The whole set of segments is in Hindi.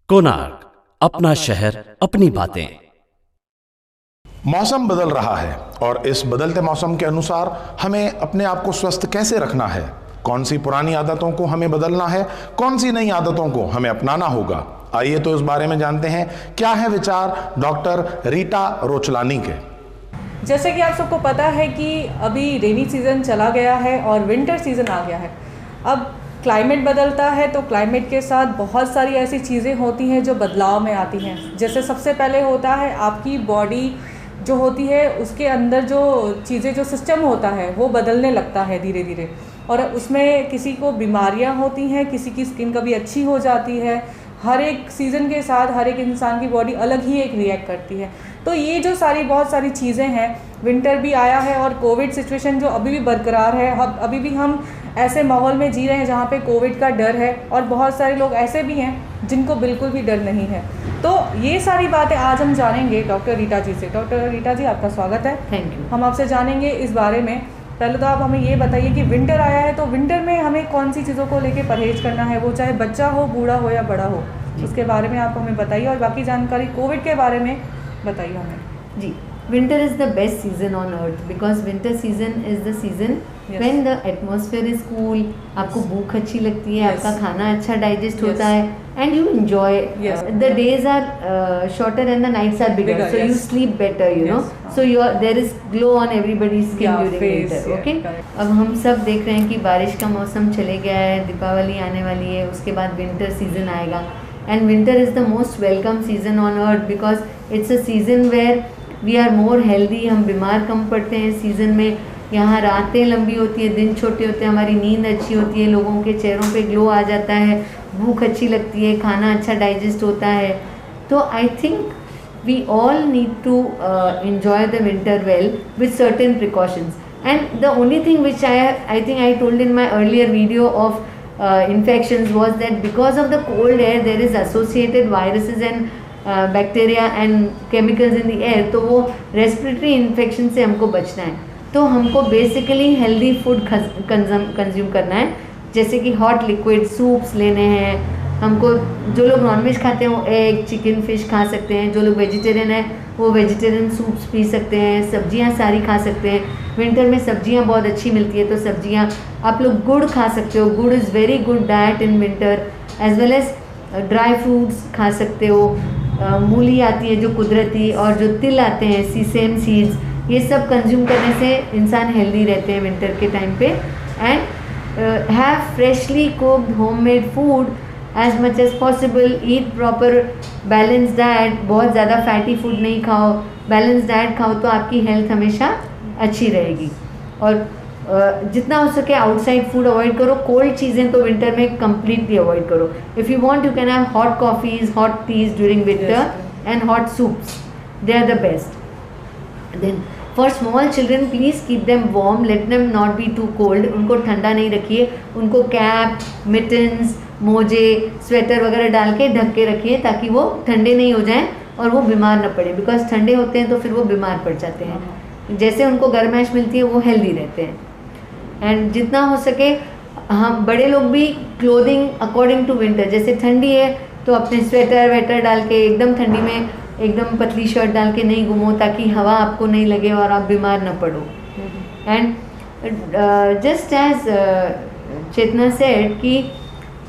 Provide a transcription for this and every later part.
कोणार्क, अपना शहर अपनी बातें। मौसम बदल रहा है और इस बदलते मौसम के अनुसार हमें अपने आप को स्वस्थ कैसे रखना है, कौन सी पुरानी आदतों को हमें बदलना है, कौन सी नई आदतों को हमें अपनाना होगा। आइए तो इस बारे में जानते हैं क्या है विचार डॉक्टर रीटा रोचलानी के। जैसे कि आप सबको पता है कि अभी रेनी सीज़न चला गया है और विंटर सीज़न आ गया है। अब क्लाइमेट बदलता है तो क्लाइमेट के साथ बहुत सारी ऐसी चीज़ें होती हैं जो बदलाव में आती हैं। जैसे सबसे पहले होता है आपकी बॉडी जो होती है उसके अंदर जो चीज़ें जो सिस्टम होता है वो बदलने लगता है धीरे धीरे, और उसमें किसी को बीमारियां होती हैं, किसी की स्किन कभी अच्छी हो जाती है। हर एक सीज़न के साथ हर एक इंसान की बॉडी अलग ही एक रिएक्ट करती है। तो ये जो बहुत सारी चीज़ें हैं, विंटर भी आया है और कोविड सिचुएशन जो अभी भी बरकरार है। अभी भी हम ऐसे माहौल में जी रहे हैं जहाँ पे कोविड का डर है, और बहुत सारे लोग ऐसे भी हैं जिनको बिल्कुल भी डर नहीं है। तो ये सारी बातें आज हम जानेंगे डॉक्टर रीटा जी से। डॉक्टर रीटा जी, आपका स्वागत है। Thank you. हम आपसे जानेंगे इस बारे में। पहले तो आप हमें ये बताइए कि विंटर आया है तो विंटर में हमें कौन सी चीज़ों को लेके परहेज करना है, वो चाहे बच्चा हो, बूढ़ा हो या बड़ा हो, उसके बारे में आप हमें बताइए, और बाकी जानकारी कोविड के बारे में बताइए हमें। जी, winter is the best season on earth because winter season is the season when the atmosphere is cool, आपको भूख अच्छी लगती है, आपका खाना अच्छा डाइजेस्ट होता है, and you enjoy. The days are shorter and the nights are bigger, so you sleep better, you know, so there is glow on everybody's skin during winter. Okay, अब हम सब देख रहे हैं कि बारिश का मौसम चले गया है, दीपावली आने वाली है, उसके बाद विंटर सीजन आएगा। And winter is the most welcome season on earth because it's a season where we are more healthy, हम बीमार कम पड़ते हैं इस सीज़न में। यहाँ रातें लंबी होती है, दिन छोटे होते हैं, हमारी नींद अच्छी होती है, लोगों के चेहरों पे ग्लो आ जाता है, भूख अच्छी लगती है, खाना अच्छा डाइजेस्ट होता है। तो I think we all need to enjoy the winter well with certain precautions. And the only thing which I think I told in my earlier video of infections was that because of the cold air there is associated viruses and bacteria and chemicals in the air, तो वो रेस्पिरेटरी इन्फेक्शन से हमको बचना है। तो हमको बेसिकली हेल्दी फूड कंज्यूम करना है, जैसे कि हॉट लिक्विड सूप्स लेने हैं हमको। जो लोग नॉनवेज खाते हैं वो एग, चिकन, फिश खा सकते हैं। जो लोग वेजिटेरियन है वो वेजिटेरियन सूप्स पी सकते हैं। सब्जियां सारी खा सकते हैं, विंटर में सब्जियां बहुत अच्छी मिलती है, तो सब्जियां आप लोग। गुड़ खा सकते हो, gur is very good diet in winter, as well as dry fruits खा सकते हो। मूली आती है जो कुदरती, और जो तिल आते हैं, सीसेम सीड्स, ये सब कंज्यूम करने से इंसान हेल्दी रहते हैं विंटर के टाइम पे। And have freshly cooked homemade food as much as possible. Eat proper balance diet, बहुत ज़्यादा फैटी फूड नहीं खाओ, बैलेंस डाइट खाओ, तो आपकी हेल्थ हमेशा अच्छी रहेगी। और जितना हो सके आउटसाइड फूड अवॉइड करो। कोल्ड चीज़ें तो विंटर में कम्प्लीटली अवॉइड करो। If you want you can have hot coffees, hot teas during winter and hot soups, they are the best. Then for small children please keep them warm, let them not be too cold. उनको ठंडा नहीं रखिए, उनको कैप, मिटन्स, मोजे, स्वेटर वगैरह डाल के ढक के रखिए ताकि वो ठंडे नहीं हो जाएं और वो बीमार न पड़े, बिकॉज ठंडे होते हैं तो फिर वो बीमार पड़ जाते हैं। जैसे उनको गर्माइश मिलती है वो हेल्दी रहते हैं। एंड जितना हो सके हम बड़े लोग भी क्लोथिंग अकॉर्डिंग टू विंटर, जैसे ठंडी है तो अपने स्वेटर वेटर डाल के, एकदम ठंडी में एकदम पतली शर्ट डाल के नहीं घूमो ताकि हवा आपको नहीं लगे और आप बीमार न पड़ो। And just as Chetna said कि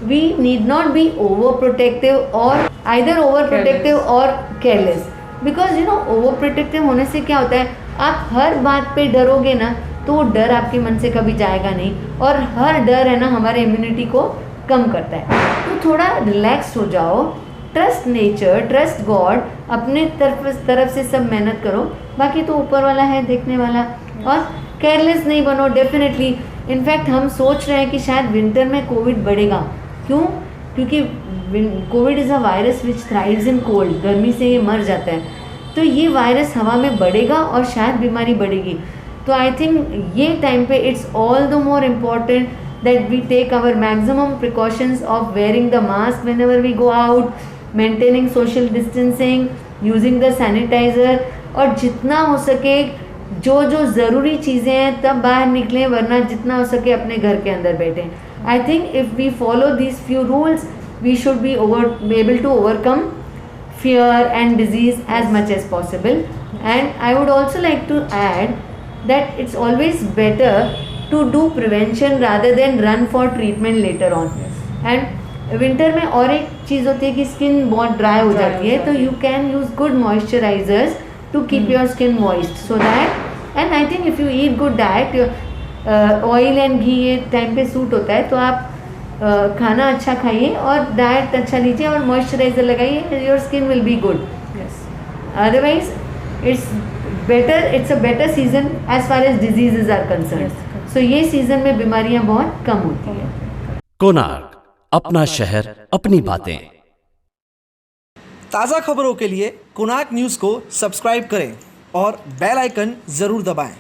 we need not be over protective or either over protective or careless, because you know over protective होने से क्या होता है, आप हर बात पे डरोगे ना तो वो डर आपके मन से कभी जाएगा नहीं, और हर डर है ना हमारे इम्यूनिटी को कम करता है। तो थोड़ा रिलैक्स हो जाओ, ट्रस्ट नेचर, ट्रस्ट गॉड, अपने तरफ से सब मेहनत करो, बाकी तो ऊपर वाला है देखने वाला। और केयरलेस नहीं बनो डेफिनेटली। इनफैक्ट हम सोच रहे हैं कि शायद विंटर में कोविड बढ़ेगा। क्यों? क्योंकि Covid is a virus which thrives in cold, गर्मी से ये मर जाता है, तो ये वायरस हवा में बढ़ेगा और शायद बीमारी बढ़ेगी। तो आई थिंक ये टाइम पे it's all the more important that we take our maximum precautions of wearing the mask whenever we go out, maintaining social distancing, using the sanitizer, और जितना हो सके जो ज़रूरी चीज़ें हैं तब बाहर निकलें, वरना जितना हो सके अपने घर के अंदर बैठें। I think if we follow these few rules we should be able to overcome fear and disease as much as possible. And I would also like to add that it's always better to do prevention rather than run for treatment later on. And winter में और एक चीज़ होती है कि स्किन बहुत ड्राई हो जाती है, तो you can use good moisturisers to keep your skin moist, so that and I think if you eat good diet, oil and ghee ये टाइम पे सूट होता है, तो आप खाना अच्छा खाइए और डाइट अच्छा लीजिए और मॉइस्चराइजर लगाइए, your skin will be good. Otherwise it's a better season as far as diseases are concern. So ये सीजन में बीमारियां बहुत कम होती हैं. कोणार्क, अपना शहर अपनी बातें. ताज़ा खबरों के लिए कोणार्क न्यूज़ को सब्सक्राइब करें और बेल आइकन ज़रूर दबाएं.